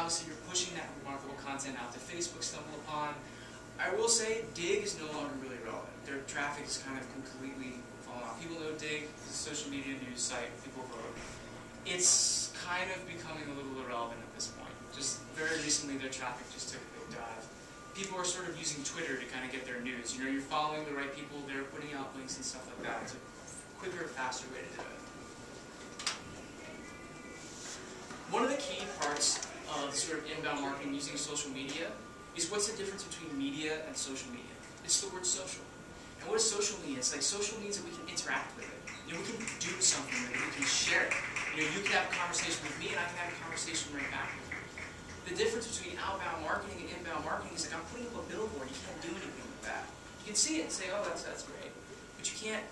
obviously you're pushing that remarkable content out to Facebook, stumble upon. I will say, Dig is no longer really relevant. Their traffic is kind of completely fallen off. People know Dig, it's a social media news site, people vote. It's kind of becoming a little irrelevant at this point. Just very recently, their traffic just took a big dive. People are sort of using Twitter to kind of get their news. You know, you're following the right people, they're putting out links and stuff like that. It's a quicker, faster way to do it. One of the key parts of sort of inbound marketing using social media is what's the difference between media and social media. It's the word social. And what is social media? It's like social means that we can interact with it. You know, we can do something with it, we can share it. You know, you can have a conversation with me and I can have a conversation right back with you. The difference between outbound marketing and inbound marketing is like I'm putting up a billboard, you can't do anything with that. You can see it and say, oh, that's great. But you can't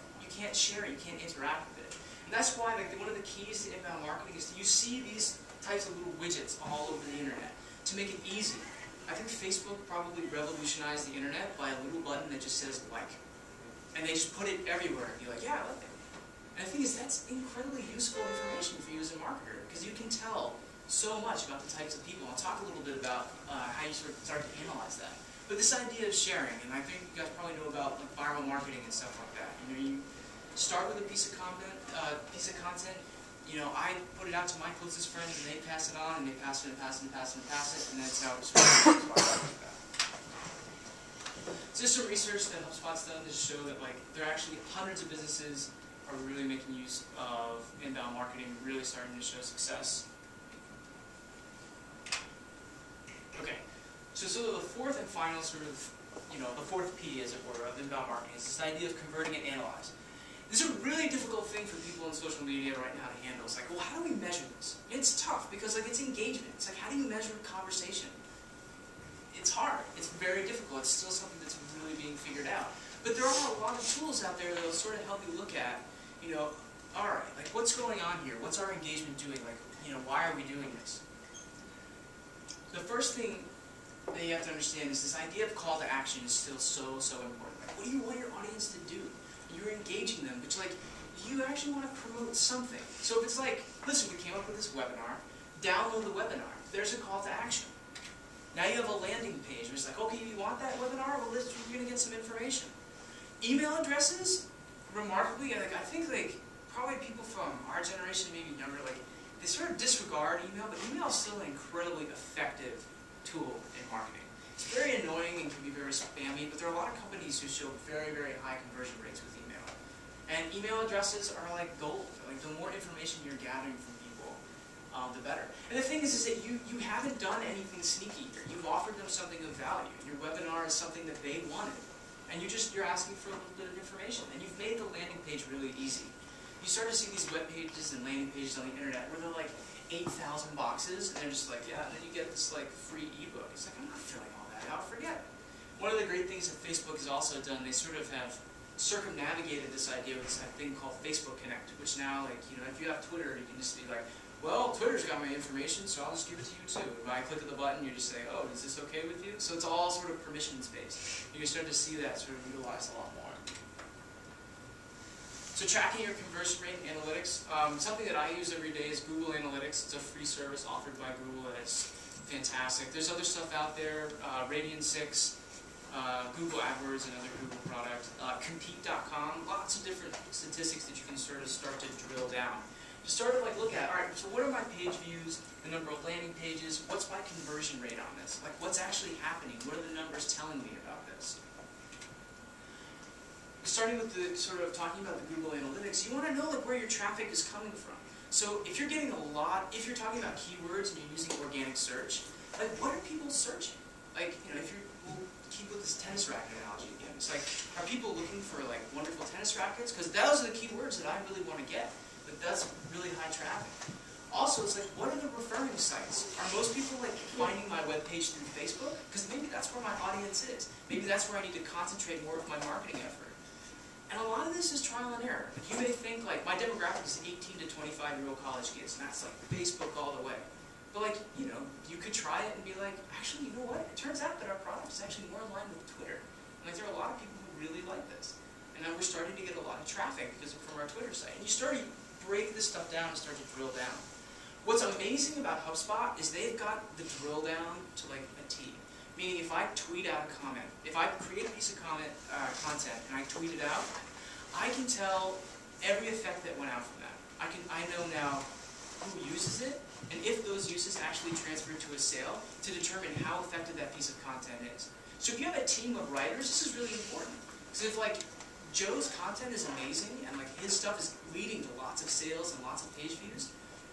share it, you can't interact with it. And that's why like one of the keys to inbound marketing is that you see these types of little widgets all over the internet to make it easy. I think Facebook probably revolutionized the internet by a little button that just says like. And they just put it everywhere and be like, yeah, I like it. And the thing is, that's incredibly useful information for you as a marketer because you can tell so much about the types of people. I'll talk a little bit about how you sort of start to analyze that. But this idea of sharing, and I think you guys probably know about like viral marketing and stuff like that. You know, you start with a piece of content. You know, I put it out to my closest friends, and they pass it on, and they pass it, and pass it, and pass it, and pass it, and that's how it sort of goes like that. So just some research that HubSpot's done to show that like there are actually hundreds of businesses are really making use of inbound marketing, really starting to show success. Okay, so the fourth and final sort of, you know, the fourth P, as it were, of inbound marketing is this idea of converting and analyze. This is a really difficult thing for people in social media right now to handle. It's like, well, how do we measure this? It's tough because like it's engagement. It's like, how do you measure a conversation? It's hard. It's very difficult. It's still something that's really being figured out. But there are a lot of tools out there that will sort of help you look at, you know, all right, like what's going on here? What's our engagement doing? Like, you know, why are we doing this? The first thing that you have to understand is this idea of call to action is still so important. Like, what do you want your audience to do? You're engaging them, but like, you actually want to promote something. So if it's like, listen, we came up with this webinar, download the webinar. There's a call to action. Now you have a landing page where it's like, okay, you want that webinar? Well, you're going to get some information. Email addresses, remarkably, like, I think like probably people from our generation, maybe younger, like they sort of disregard email, but email is still an incredibly effective tool in marketing. It's very annoying and can be very spammy, but there are a lot of companies who show very high conversion rates with email. And email addresses are like gold. Like the more information you're gathering from people, the better. And the thing is that you haven't done anything sneaky here. You've offered them something of value. Your webinar is something that they wanted. And you're asking for a little bit of information. And you've made the landing page really easy. You start to see these web pages and landing pages on the internet where they're like 8,000 boxes, and they're just like, yeah, and then you get this like free ebook. It's like, I'm not filling all that out, forget it. One of the great things that Facebook has also done, they sort of have circumnavigated this idea with this thing called Facebook Connect, which now, like, you know, if you have Twitter, you can just be like, well, Twitter's got my information, so I'll just give it to you too. And when I click at the button, you just say, oh, is this okay with you? So it's all sort of permissions-based. You can start to see that sort of utilized a lot more. So tracking your conversion rate analytics, something that I use every day is Google Analytics. It's a free service offered by Google, and it's fantastic. There's other stuff out there, Radian 6, Google AdWords, another Google product, Compete.com, lots of different statistics that you can sort to drill down. Just sort of like look at, all right, so what are my page views, the number of landing pages, what's my conversion rate on this? Like, what's actually happening? What are the numbers telling me about this? Starting with the sort of talking about the Google Analytics, you want to know like where your traffic is coming from. So if you're getting a lot, if you're talking about keywords and you're using organic search, like what are people searching? Like, you know, we'll keep with this tennis racket analogy again. It's like, are people looking for like wonderful tennis rackets? Because those are the keywords that I really want to get. But that's really high traffic. Also, it's like, what are the referring sites? Are most people like finding my webpage through Facebook? Because maybe that's where my audience is. Maybe that's where I need to concentrate more of my marketing effort. And a lot of this is trial and error. Like you may think like, my demographic is 18 to 25-year-old college kids, and that's like Facebook all the way. But like, you know, you could try it and be like, actually, you know what? It turns out that our product is actually more in line with Twitter. And like, there are a lot of people who really like this. And now we're starting to get a lot of traffic because from our Twitter site. And you break this stuff down and start to drill down. What's amazing about HubSpot is they've got the drill down to like a T. Meaning if I tweet out a comment, if I create a piece of content and I tweet it out, I can tell every effect that went out from that. I know now who uses it, and if those uses actually transfer to a sale, to determine how effective that piece of content is. So if you have a team of writers, this is really important. Because if like Joe's content is amazing, and like his stuff is leading to lots of sales and lots of page views,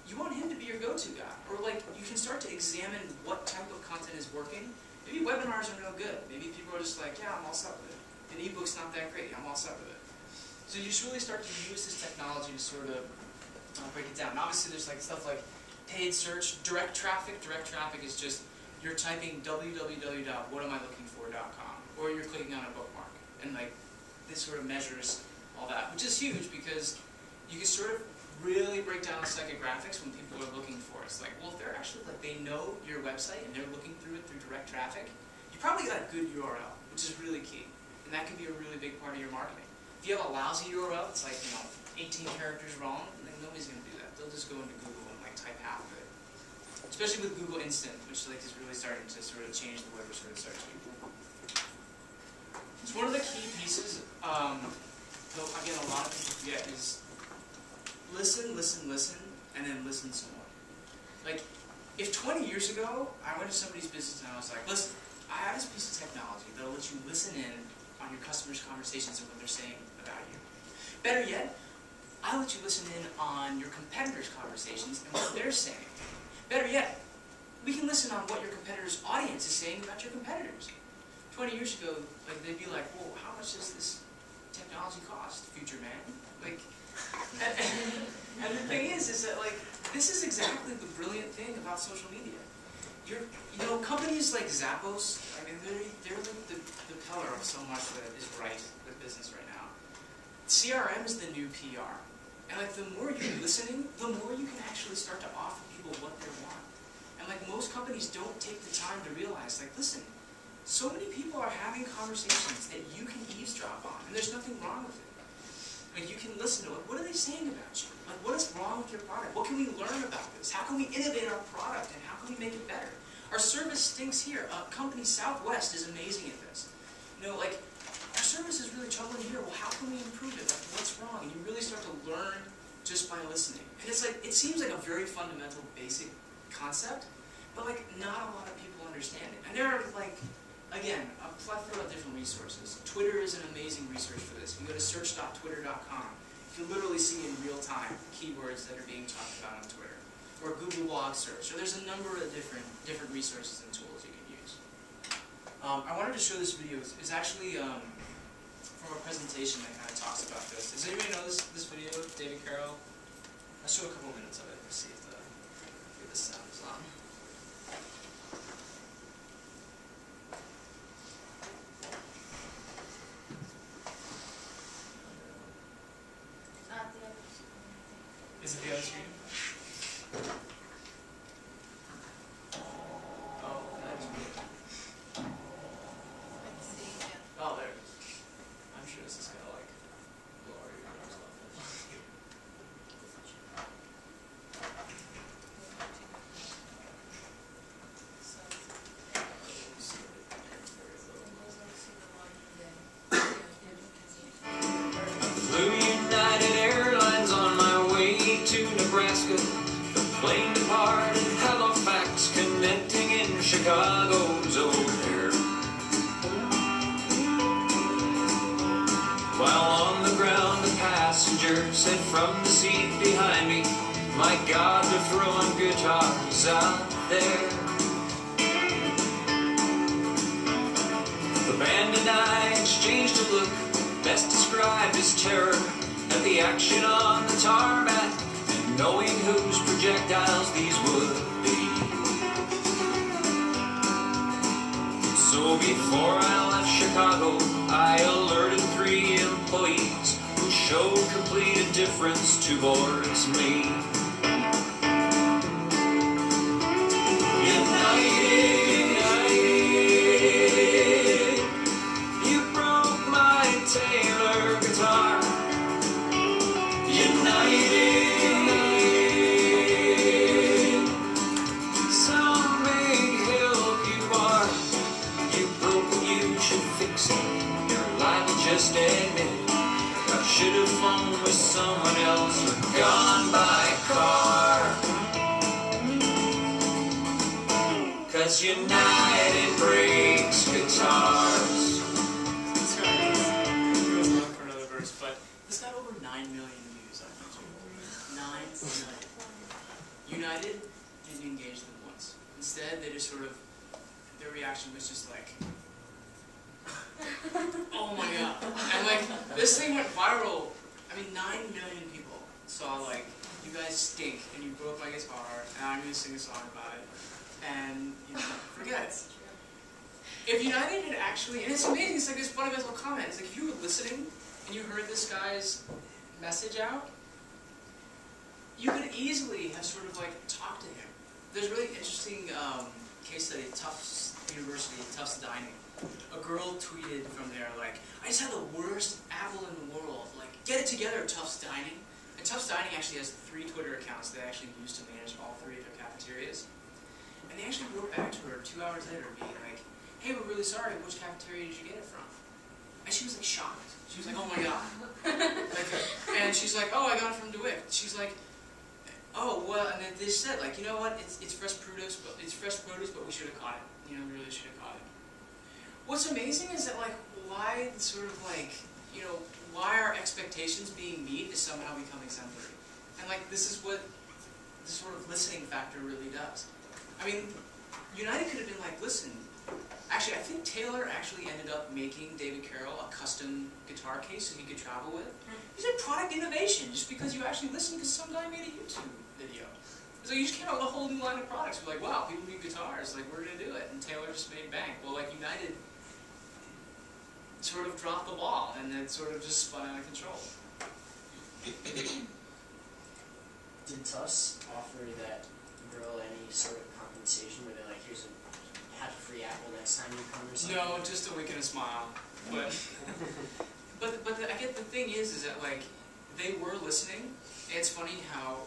you want him to be your go-to guy. Or like you can start to examine what type of content is working. Maybe webinars are no good. Maybe people are just like, yeah, I'm all set with it. An ebook's not that great, I'm all set with it. So you just really start to use this technology to sort of break it down. And obviously there's like stuff like paid search, direct traffic. Direct traffic is just you're typing www.whatimalooking.com or you're clicking on a bookmark. And like this sort of measures all that, which is huge because you can sort of really break down the psychographics when people are looking for it. It's like, well, if they're actually like they know your website and they're looking through it through direct traffic, you probably got a good URL, which is really key. And that can be a really big part of your marketing. If you have a lousy URL, it's like, 18 characters wrong, then nobody's going to do that. They'll just go into Google and like type half of it. Especially with Google Instant, which like is really starting to sort of change the way we're sort of searching. So one of the key pieces, though again a lot of people forget, is listen, listen, listen, and then listen some more. Like, if 20 years ago, I went to somebody's business and I was like, listen, I have this piece of technology that'll let you listen in on your customers' conversations and what they're saying about you. Better yet, I'll let you listen in on your competitors' conversations and what they're saying. Better yet, we can listen on what your competitors' audience is saying about your competitors. 20 years ago, like they'd be like, whoa, how much does this technology cost, future man? Like, and the thing is that like, this is exactly the brilliant thing about social media. Companies like Zappos, I mean, they're like the pillar of so much that is right with business right now. CRM is the new PR. And like, the more you're listening, the more you can actually start to offer people what they want. And like, most companies don't take the time to realize, like, listen, so many people are having conversations that you can eavesdrop on, and there's nothing wrong with it. Like, you can listen to it. What are they saying about you? Like, what is wrong with your product? What can we learn about this? How can we innovate our product, and how can we make it better? Our service stinks here. Company Southwest is amazing at this. Like, our service is really troubling here. Well, how can we improve it? Like, what's wrong? And you really start to learn just by listening. And it's like, it seems like a very fundamental, basic concept, but like, not a lot of people understand it. And there are like, again, a plethora of different resources. Twitter is an amazing resource for this. You go to search.twitter.com. You can literally see in real time keywords that are being talked about on Twitter. Or Google Blog Search. So there's a number of different resources and tools you can use. I wanted to show this video. It's actually from a presentation that kind of talks about this. Does anybody know this video, David Carroll? I'll show a couple minutes of it. Let's see if the sound is on. Is it the other screen? Oh, that's weird. Oh, there it is. I'm sure this is gonna like blow our ears off. Flew United Airlines on my way to Nebraska. The plane departed Halifax, connecting in Chicago's O'Hare. While on the ground, the passenger said from the seat behind me, "My God, they're throwing guitars out there." The band and I exchanged a look, best described as terror, at the action on the tarmac, and knowing whose projectiles these would be. So before I left Chicago, I alerted 3 employees who showed complete indifference towards me. United, you broke my Taylor guitar. United, just admit it. I should have phoned with someone else or gone by car. 'Cause United breaks guitars. This guy goes on for another verse, but this got over 9 million views on YouTube. 9 million. United didn't engage them once. Instead, they just sort of, their reaction was just like, oh my god. And like, this thing went viral. I mean, 9 million people saw like, you guys stink, and you broke my guitar, and I'm going to sing a song about it. And, you know, forget it. If United had actually, and it's amazing, it's like this fundamental comment, it's like if you were listening, and you heard this guy's message out, you could easily have sort of like talked to him. There's a really interesting case study at Tufts University, Tufts Dining. A girl tweeted from there like, I just had the worst apple in the world. Like, get it together, Tufts Dining. And Tufts Dining actually has 3 Twitter accounts they actually use to manage all 3 of their cafeterias. And they actually wrote back to her 2 hours later being like, hey, we're really sorry, which cafeteria did you get it from? And she was like shocked. She was like, oh my god. Like, and she's like, oh, I got it from DeWitt. She's like, oh, well, and then they said, like, you know what, it's fresh produce, but we should have caught it. You know, we really should have caught it. What's amazing is that, like, why sort of, like, you know, why are expectations being met is somehow become exemplary. And, like, this is what the sort of listening factor really does. I mean, United could have been like, listen, actually, I think Taylor actually ended up making David Carroll a custom guitar case so he could travel with. He said product innovation, just because you actually listened because some guy made a YouTube video. It's like you just came out with a whole new line of products. You're like, wow, people need guitars, like we're gonna do it. And Taylor just made bank. Well, like United sort of dropped the ball and then sort of just spun out of control. Did Tufts offer that girl any sort of compensation where they're like, here's a have a free apple next time you come or something? No, just a wink and a smile. But I get the thing is that like they were listening. And it's funny how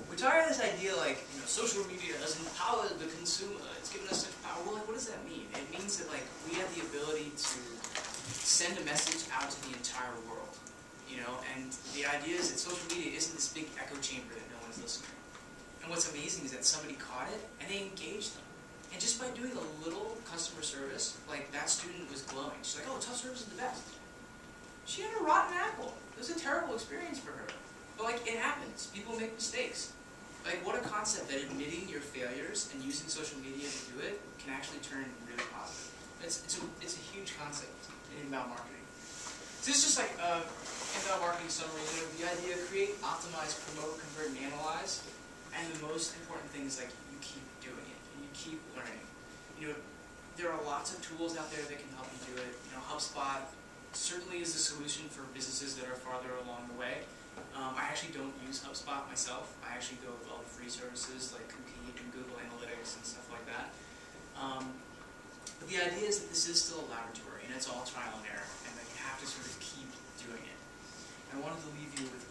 we talk about this idea like, you know, social media has empowered the consumer. It's given us such power. Well, like, what does that mean? It means that like we have the ability to send a message out to the entire world. You know, and the idea is that social media isn't this big echo chamber that no one's listening. And what's amazing is that somebody caught it and they engaged them. And just by doing a little customer service, like that student was glowing. She's like, oh, tough service is the best. She had a rotten apple. It was a terrible experience for her. But like, it happens. People make mistakes. Like, what a concept that admitting your failures and using social media to do it can actually turn really positive. It's a huge concept in inbound marketing. So it's just like inbound marketing summary. You know, the idea: create, optimize, promote, convert, and analyze. And the most important thing is like you keep doing it and you keep learning. You know, there are lots of tools out there that can help you do it. You know, HubSpot certainly is a solution for businesses that are farther along the way. I actually don't use HubSpot myself. I actually go with all the free services like Compete and Google Analytics and stuff like that. But the idea is that this is still a laboratory and it's all trial and error, and that you have to sort of keep doing it. I wanted to leave you with